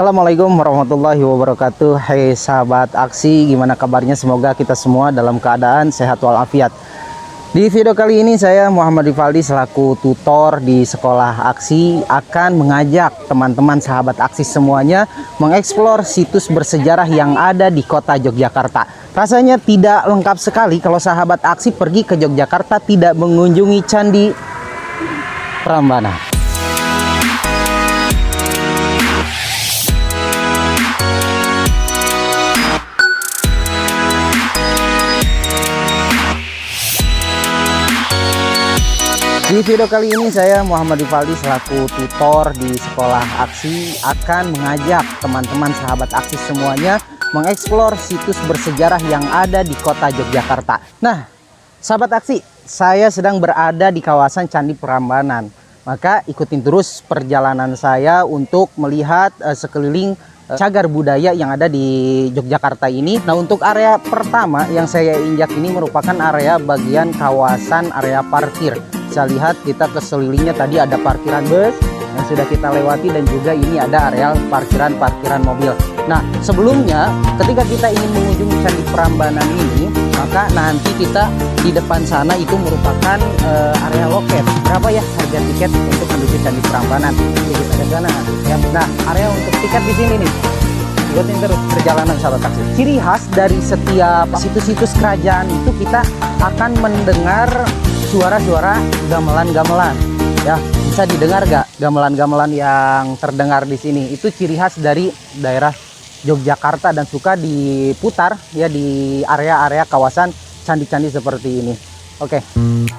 Assalamualaikum warahmatullahi wabarakatuh. Hai sahabat aksi, gimana kabarnya? Semoga kita semua dalam keadaan sehat walafiat. Di video kali ini saya Muhammad Rivaldi selaku tutor di sekolah aksi akan mengajak teman-teman sahabat aksi semuanya mengeksplor situs bersejarah yang ada di kota Yogyakarta. Rasanya tidak lengkap sekali kalau sahabat aksi pergi ke Yogyakarta tidak mengunjungi Candi Prambanan. Di video kali ini saya Muhammad Rivaldi selaku tutor di sekolah aksi akan mengajak teman-teman sahabat aksi semuanya mengeksplor situs bersejarah yang ada di kota Yogyakarta. Nah, sahabat aksi, saya sedang berada di kawasan Candi Prambanan. Maka ikutin terus perjalanan saya untuk melihat sekeliling cagar budaya yang ada di Yogyakarta ini. Nah, untuk area pertama yang saya injak ini merupakan area bagian kawasan area parkir. Bisa lihat kita keselilingnya tadi ada parkiran bus yang sudah kita lewati dan juga ini ada areal parkiran mobil. Nah, sebelumnya ketika kita ingin mengunjungi Candi Prambanan ini, maka nanti kita di depan sana itu merupakan area loket. Berapa ya harga tiket untuk menuju Candi Prambanan? Oke, kita ke sana. Ya, nah, area untuk tiket di sini nih. Ikutin terus perjalanan sahabat taksi. Ciri khas dari setiap situs-situs kerajaan itu kita akan mendengar suara-suara gamelan-gamelan. Ya, bisa didengar gak gamelan-gamelan yang terdengar di sini? Itu ciri khas dari daerah Yogyakarta dan suka diputar ya di area-area kawasan candi-candi seperti ini. Oke.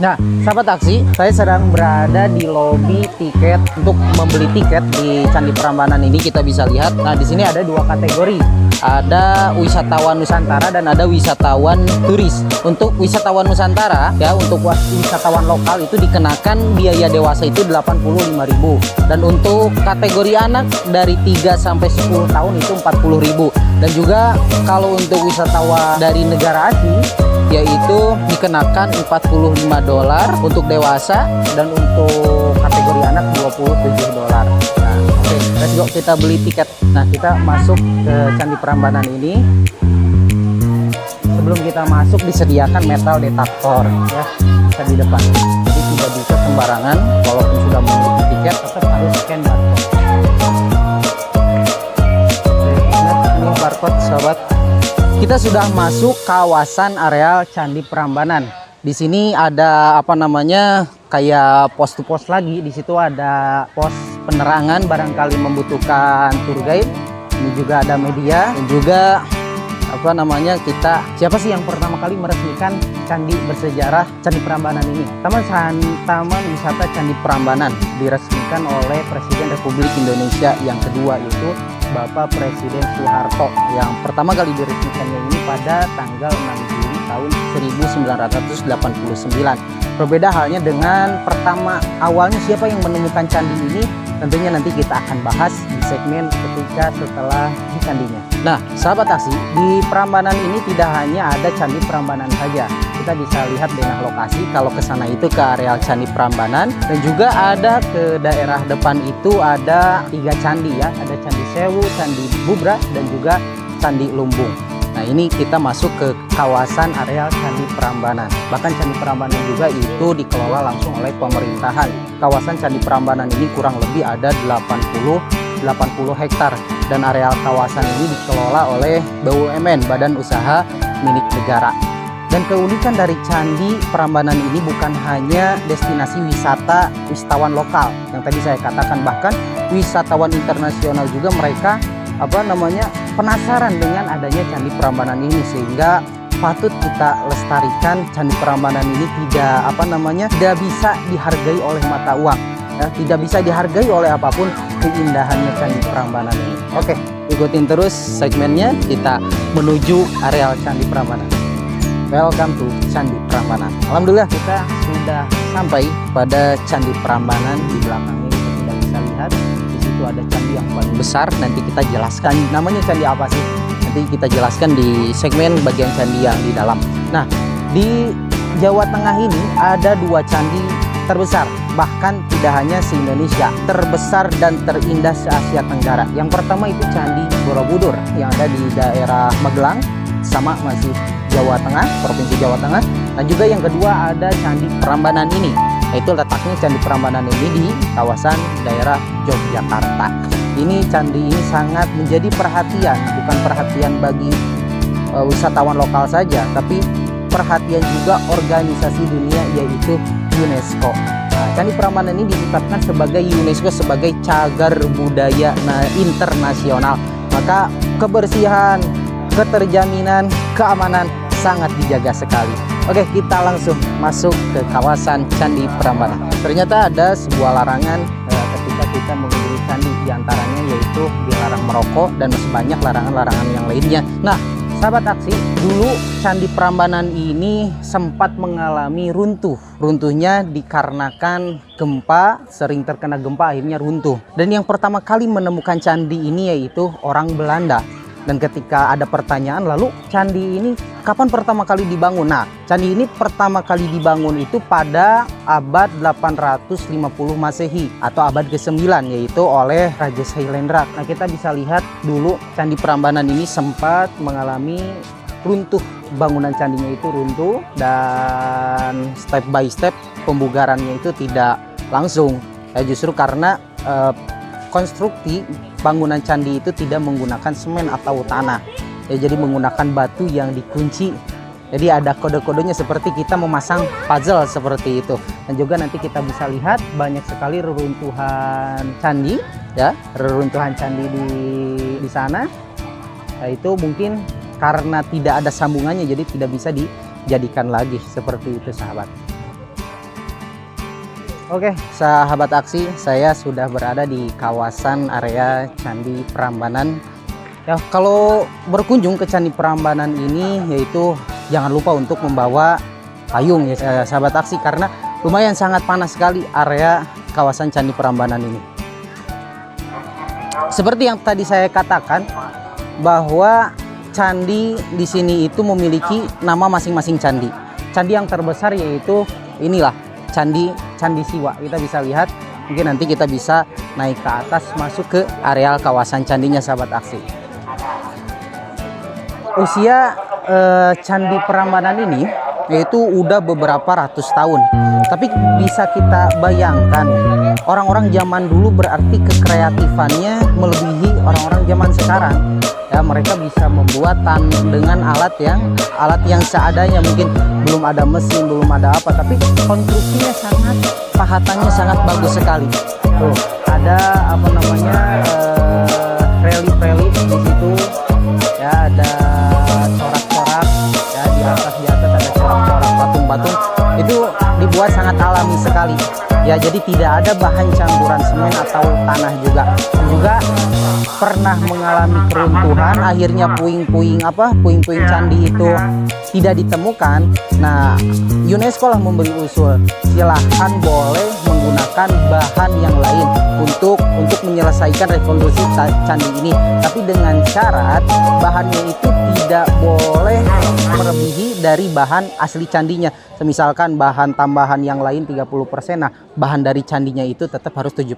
Nah, sahabat aksi, saya sedang berada di lobi tiket untuk membeli tiket di Candi Prambanan ini. Kita bisa lihat. Nah, di sini ada dua kategori. Ada wisatawan Nusantara dan ada wisatawan turis. Untuk wisatawan Nusantara ya, untuk wisatawan lokal itu dikenakan biaya dewasa itu 85.000. Dan untuk kategori anak dari 3 sampai 10 tahun itu 40.000. Dan juga kalau untuk wisatawan dari negara asing yaitu dikenakan $45 untuk dewasa dan untuk kategori anak $27. Nah, oke, let's go, kita beli tiket. Nah, kita masuk ke Candi Prambanan ini. Sebelum kita masuk disediakan metal detektor ya, kita di depan. Jadi tidak bisa sembarangan, walaupun sudah memiliki tiket tetap harus scan barcode. Oke, ini barcode sahabat. Kita sudah masuk kawasan areal Candi Prambanan. Di sini ada apa namanya kayak pos to pos lagi. Di situ ada pos penerangan barangkali membutuhkan tour guide. Ini juga ada media dan juga apa namanya siapa sih yang pertama kali meresmikan candi bersejarah Candi Prambanan ini? Taman Wisata Candi Prambanan diresmikan oleh Presiden Republik Indonesia yang kedua, yaitu Bapak Presiden Soeharto, yang pertama kali diresmikannya ini pada tanggal 6 Juli tahun 1989. Berbeda halnya dengan awalnya siapa yang menemukan candi ini, tentunya nanti kita akan bahas di segmen ketika setelah di candinya. Nah, sahabat aksi, di Prambanan ini tidak hanya ada Candi Prambanan saja. Kita bisa lihat denah lokasi kalau ke sana itu ke areal Candi Prambanan, dan juga ada ke daerah depan itu ada 3 candi ya, ada Candi Sewu, Candi Bubra dan juga Candi Lumbung. Nah, ini kita masuk ke kawasan areal Candi Prambanan. Bahkan Candi Prambanan juga itu dikelola langsung oleh pemerintahan. Kawasan Candi Prambanan ini kurang lebih ada 80 hektar dan areal kawasan ini dikelola oleh BUMN, Badan Usaha Milik Negara. Dan keunikan dari Candi Prambanan ini bukan hanya destinasi wisatawan lokal yang tadi saya katakan, bahkan wisatawan internasional juga mereka penasaran dengan adanya Candi Prambanan ini, sehingga patut kita lestarikan. Candi Prambanan ini tidak bisa dihargai oleh mata uang ya, tidak bisa dihargai oleh apapun keindahannya Candi Prambanan ini. Oke, ikutin terus segmennya, kita menuju areal Candi Prambanan. Welcome to Candi Prambanan. Alhamdulillah kita sudah sampai pada Candi Prambanan. Di belakangnya kita tidak bisa lihat. Di situ ada candi yang paling besar. Nanti kita jelaskan namanya candi apa sih. Nanti kita jelaskan di segmen bagian candi yang di dalam. Nah, di Jawa Tengah ini ada 2 candi terbesar. bahkan tidak hanya se-Indonesia, terbesar dan terindah se-Asia Tenggara. Yang pertama itu Candi Borobudur yang ada di daerah Magelang, sama masih Jawa Tengah, Provinsi Jawa Tengah. Dan juga yang kedua ada Candi Prambanan ini, yaitu letaknya Candi Prambanan ini di kawasan daerah Yogyakarta. Ini candi ini sangat menjadi perhatian, bukan perhatian bagi wisatawan lokal saja, tapi perhatian juga organisasi dunia, yaitu UNESCO. Nah, Candi Prambanan ini ditetapkan sebagai UNESCO sebagai cagar budaya internasional. Maka kebersihan, keterjaminan, keamanan sangat dijaga sekali. Oke, kita langsung masuk ke kawasan Candi Prambanan. Ternyata ada sebuah larangan ketika kita mengunjungi candi, diantaranya yaitu dilarang merokok dan masih banyak larangan-larangan yang lainnya. Nah, sahabat aksi, dulu Candi Prambanan ini sempat mengalami runtuh. Runtuhnya dikarenakan gempa, sering terkena gempa akhirnya runtuh. Dan yang pertama kali menemukan candi ini yaitu orang Belanda. Dan ketika ada pertanyaan, lalu candi ini kapan pertama kali dibangun? Nah, candi ini pertama kali dibangun itu pada abad 850 Masehi atau abad ke-9, yaitu oleh Raja Sailendra. Nah, kita bisa lihat dulu Candi Prambanan ini sempat mengalami runtuh, bangunan candinya itu runtuh, dan step by step pembugarannya itu tidak langsung. Justru karena konstruksi bangunan candi itu tidak menggunakan semen atau tanah, jadi menggunakan batu yang dikunci. Jadi ada kode-kodenya seperti kita memasang puzzle seperti itu. Dan juga nanti kita bisa lihat banyak sekali reruntuhan candi, ya, reruntuhan candi di sana. Nah, itu mungkin karena tidak ada sambungannya, jadi tidak bisa dijadikan lagi seperti itu, sahabat. Oke, sahabat aksi, saya sudah berada di kawasan area Candi Prambanan. Ya, kalau berkunjung ke Candi Prambanan ini, yaitu jangan lupa untuk membawa payung ya, sahabat aksi, karena lumayan sangat panas sekali area kawasan Candi Prambanan ini. Seperti yang tadi saya katakan, bahwa candi di sini itu memiliki nama masing-masing candi. Candi yang terbesar yaitu inilah, Candi Siwa. Kita bisa lihat, mungkin nanti kita bisa naik ke atas masuk ke areal kawasan candinya, sahabat aksi. Usia Candi Prambanan ini yaitu udah beberapa ratus tahun. Tapi bisa kita bayangkan, orang-orang zaman dulu berarti kekreatifannya melebihi orang-orang zaman sekarang. Ya, mereka bisa membuat dengan alat yang seadanya, mungkin belum ada mesin, belum ada apa, tapi konstruksinya sangat, pahatannya sangat bagus sekali. Tuh, ada apa namanya, relief di situ, ya, ada corak-corak, ya, di atas ada corak-corak patung-patung. Itu dibuat sangat alami sekali. Ya, jadi tidak ada bahan campuran semen atau tanah juga. Dan juga pernah mengalami keruntuhan, akhirnya puing-puing candi itu tidak ditemukan. Nah, UNESCO lah memberi usul, silahkan boleh menggunakan bahan yang lain untuk menyelesaikan rekonstruksi candi ini, tapi dengan syarat bahannya itu tidak boleh melebihi dari bahan asli candinya. Misalkan bahan tambahan yang lain 30%, nah bahan dari candinya itu tetap harus 70%.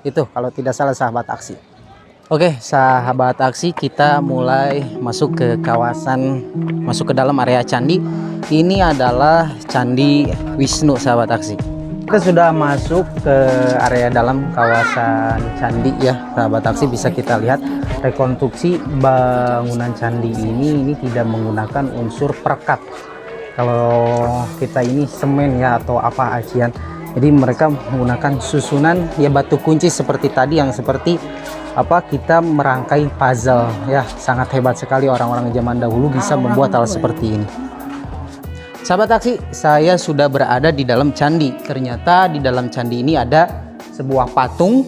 Itu kalau tidak salah, sahabat aksi. Oke, sahabat aksi, kita mulai masuk ke masuk ke dalam area candi. Ini adalah Candi Wisnu, sahabat aksi. Kita sudah masuk ke area dalam kawasan candi ya, sahabat aksi. Bisa kita lihat rekonstruksi bangunan candi ini tidak menggunakan unsur perekat. Kalau kita ini semen ya, atau apa acian. Jadi mereka menggunakan susunan ya batu kunci seperti tadi, yang seperti kita merangkai puzzle ya. Sangat hebat sekali orang-orang zaman dahulu bisa membuat hal seperti ini. Sahabat aksi, saya sudah berada di dalam candi. Ternyata di dalam candi ini ada sebuah patung.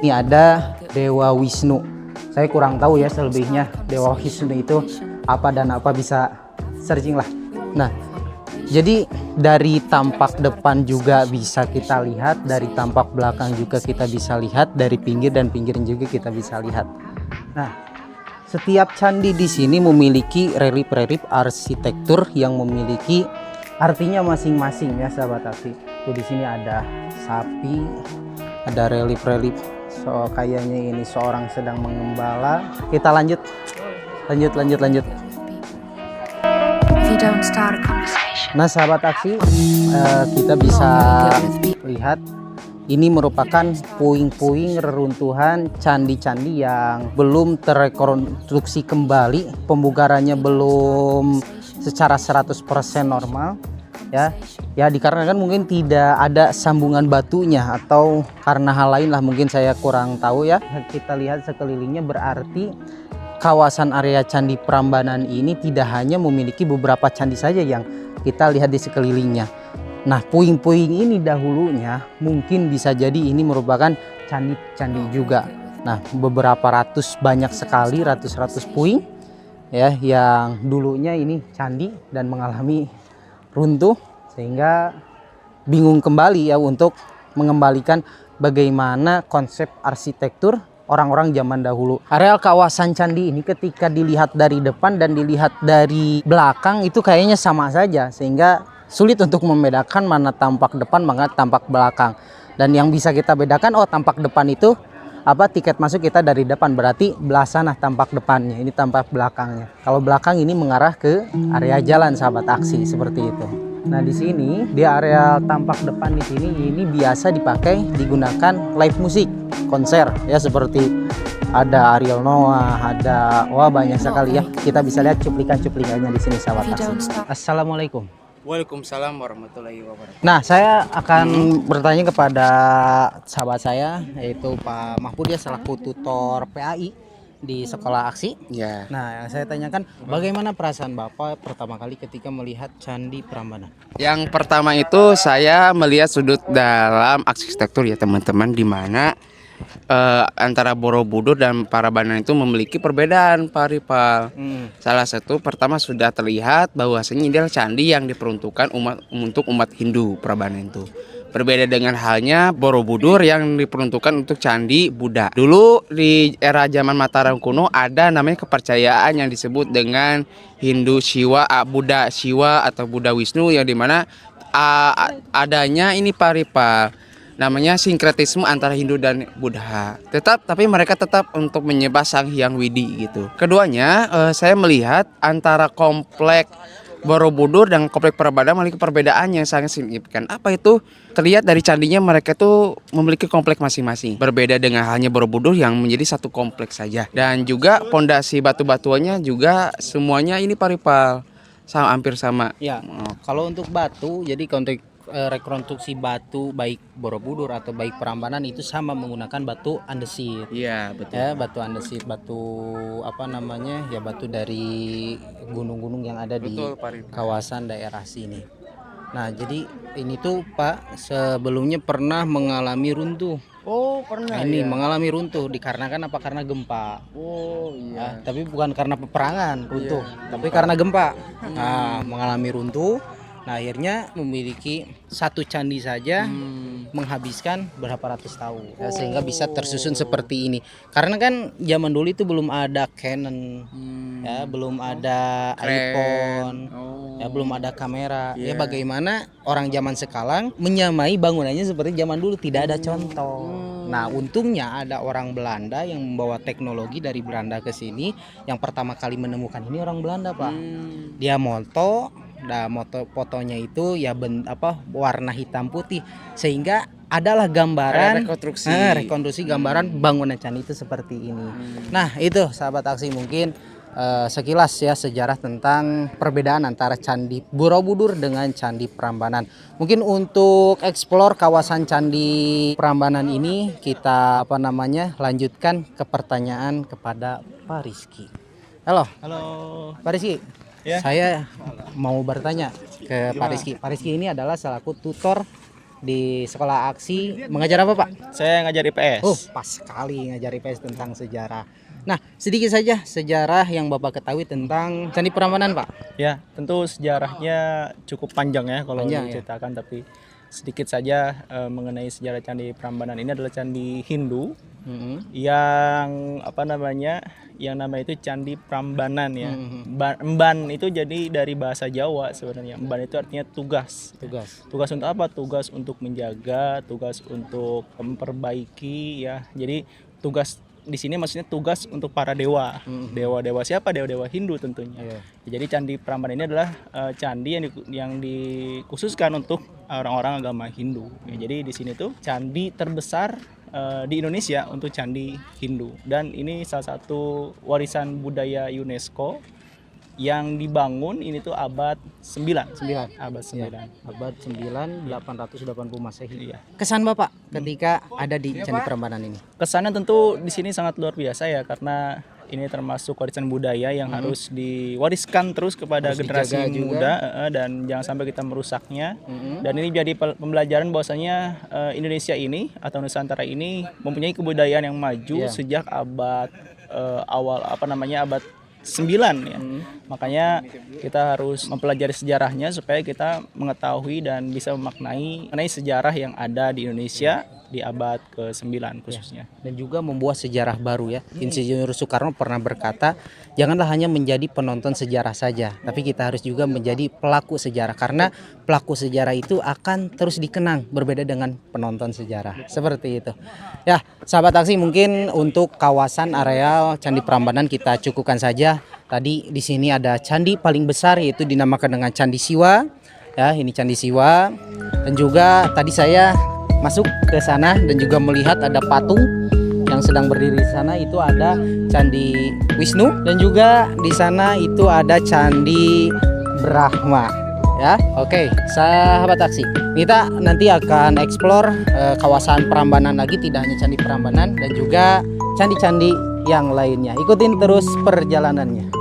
Ini ada Dewa Wisnu. Saya kurang tahu ya selebihnya Dewa Wisnu itu apa dan apa, bisa searching lah. Nah, jadi dari tampak depan juga bisa kita lihat, dari tampak belakang juga kita bisa lihat, dari pinggir dan pinggiran juga kita bisa lihat. Nah, setiap candi di sini memiliki relief arsitektur yang memiliki artinya masing-masing ya, sahabat aksi. Tuh, di sini ada sapi, ada relief-relief. So kayaknya ini seorang sedang mengembala. Kita lanjut. Nah sahabat aksi, kita bisa lihat ini merupakan puing-puing reruntuhan candi-candi yang belum terrekonstruksi kembali, pembugarannya belum secara 100% normal ya. Ya dikarenakan mungkin tidak ada sambungan batunya atau karena hal lain lah, mungkin saya kurang tahu ya. Kita lihat sekelilingnya, berarti kawasan area Candi Prambanan ini tidak hanya memiliki beberapa candi saja yang kita lihat di sekelilingnya. Nah, puing-puing ini dahulunya mungkin bisa jadi ini merupakan candi-candi juga. Nah, beberapa ratus, banyak sekali ratus-ratus puing ya yang dulunya ini candi dan mengalami runtuh, sehingga bingung kembali ya untuk mengembalikan bagaimana konsep arsitektur orang-orang zaman dahulu. Areal kawasan candi ini ketika dilihat dari depan dan dilihat dari belakang itu kayaknya sama saja, sehingga sulit untuk membedakan mana tampak depan, mana tampak belakang. Dan yang bisa kita bedakan, oh tampak depan itu tiket masuk kita dari depan, berarti belah sana tampak depannya, ini tampak belakangnya. Kalau belakang ini mengarah ke area jalan sahabat aksi, seperti itu. Nah di sini di area tampak depan di sini ini biasa digunakan live musik, konser ya, seperti ada Ariel Noah, ada banyak sekali ya. Kita bisa lihat cuplikan-cuplikannya di sini sahabat aksi. Assalamualaikum. Waalaikumsalam warahmatullahi wabarakatuh. Nah, saya akan bertanya kepada sahabat saya, yaitu Pak Mahfud, ya selaku tutor PAI di sekolah aksi. Ya. Nah, yang saya tanyakan, bagaimana perasaan Bapak pertama kali ketika melihat Candi Prambanan? Yang pertama itu saya melihat sudut dalam arsitektur ya teman-teman, di mana antara Borobudur dan Prambanan itu memiliki perbedaan, Pak Ripal. Salah satu pertama sudah terlihat bahwasanya ini adalah candi yang diperuntukkan untuk umat Hindu, Prambanan itu. Berbeda dengan halnya Borobudur yang diperuntukkan untuk candi Buddha. Dulu di era zaman Mataram kuno ada namanya kepercayaan yang disebut dengan Hindu Shiva, Buddha Shiva atau Buddha Wisnu, yang dimana adanya ini Pak Ripal, namanya sinkretisme antara Hindu dan Buddha. Tapi mereka tetap untuk menyembah Sang Hyang Widi gitu. Keduanya saya melihat antara komplek Borobudur dan komplek Prambanan memiliki perbedaan yang sangat signifikan. Apa itu? Terlihat dari candinya, mereka tuh memiliki komplek masing-masing. Berbeda dengan halnya Borobudur yang menjadi satu kompleks saja. Dan juga pondasi batu-batuannya juga semuanya ini paripal, hampir sama. Ya, kalau untuk batu, jadi konteks rekonstruksi batu baik Borobudur atau baik Prambanan itu sama menggunakan batu andesit. Iya, betul. Ya, batu andesit, batu ya batu dari gunung-gunung yang ada di kawasan daerah sini. Nah, jadi ini tuh Pak sebelumnya pernah mengalami runtuh. Oh, pernah. Nah, ini mengalami runtuh dikarenakan apa? Karena gempa. Oh, iya. Tapi bukan karena peperangan runtuh, tapi karena gempa. Nah, mengalami runtuh. Nah, akhirnya memiliki satu candi saja menghabiskan berapa ratus tahun, ya, sehingga bisa tersusun seperti ini. Karena kan zaman dulu itu belum ada Canon, ya, belum ada iPhone, ya, belum ada kamera. Ya, bagaimana orang zaman sekarang menyamai bangunannya seperti zaman dulu, tidak ada contoh. Nah, untungnya ada orang Belanda yang membawa teknologi dari Belanda ke sini. Yang pertama kali menemukan ini orang Belanda, Pak. Dia moto. Nah, fotonya itu ya warna hitam putih, sehingga adalah gambaran rekonstruksi gambaran bangunan candi itu seperti ini. Nah, itu sahabat aksi mungkin sekilas ya sejarah tentang perbedaan antara Candi Borobudur dengan Candi Prambanan. Mungkin untuk eksplor kawasan Candi Prambanan ini kita lanjutkan ke pertanyaan kepada Pak Rizky. Halo Pak Rizky. Ya. Saya mau bertanya ke Pak Rizky. Pak Rizky ini adalah selaku tutor di sekolah aksi. Mengajar apa, Pak? Saya ngajar IPS. Oh, pas sekali ngajar IPS tentang sejarah. Nah, sedikit saja sejarah yang Bapak ketahui tentang Candi Prambanan, Pak. Ya, tentu sejarahnya cukup panjang ya kalau diceritakan, tapi sedikit saja mengenai sejarah Candi Prambanan. Ini adalah candi Hindu yang yang nama itu Candi Prambanan ya. Emban itu jadi dari bahasa Jawa sebenarnya. Emban itu artinya tugas. Tugas untuk apa? Tugas untuk menjaga, tugas untuk memperbaiki ya. Jadi tugas di sini maksudnya tugas untuk para dewa. Dewa-dewa siapa? Dewa-dewa Hindu tentunya. Jadi Candi Prambanan ini adalah candi yang dikhususkan untuk orang-orang agama Hindu. Jadi di sini tuh candi terbesar di Indonesia untuk candi Hindu, dan ini salah satu warisan budaya UNESCO yang dibangun ini tuh abad 9. Abad 9. Abad 9 880 Masehi. Iya. Kesan Bapak ketika ada di Candi Prambanan ini? Kesannya tentu di sini sangat luar biasa ya, karena ini termasuk warisan budaya yang harus diwariskan terus kepada generasi muda dan jangan sampai kita merusaknya. Dan ini jadi pembelajaran bahwasanya Indonesia ini atau Nusantara ini mempunyai kebudayaan yang maju sejak abad abad 9 ya. Makanya kita harus mempelajari sejarahnya supaya kita mengetahui dan bisa memaknai sejarah yang ada di Indonesia di abad ke-9 khususnya. Dan juga membuat sejarah baru ya. Insinyur Soekarno pernah berkata, janganlah hanya menjadi penonton sejarah saja, tapi kita harus juga menjadi pelaku sejarah, karena pelaku sejarah itu akan terus dikenang, berbeda dengan penonton sejarah. Seperti itu. Ya, sahabat aksi, mungkin untuk kawasan areal Candi Prambanan kita cukupkan saja. Tadi di sini ada candi paling besar, yaitu dinamakan dengan Candi Siwa. Ya, ini Candi Siwa. Dan juga tadi saya masuk ke sana dan juga melihat ada patung yang sedang berdiri di sana, itu ada Candi Wisnu, dan juga di sana itu ada Candi Brahma. Ya, oke, sahabat aksi, kita nanti akan eksplor kawasan Prambanan lagi, tidak hanya Candi Prambanan dan juga candi-candi yang lainnya. Ikutin terus perjalanannya.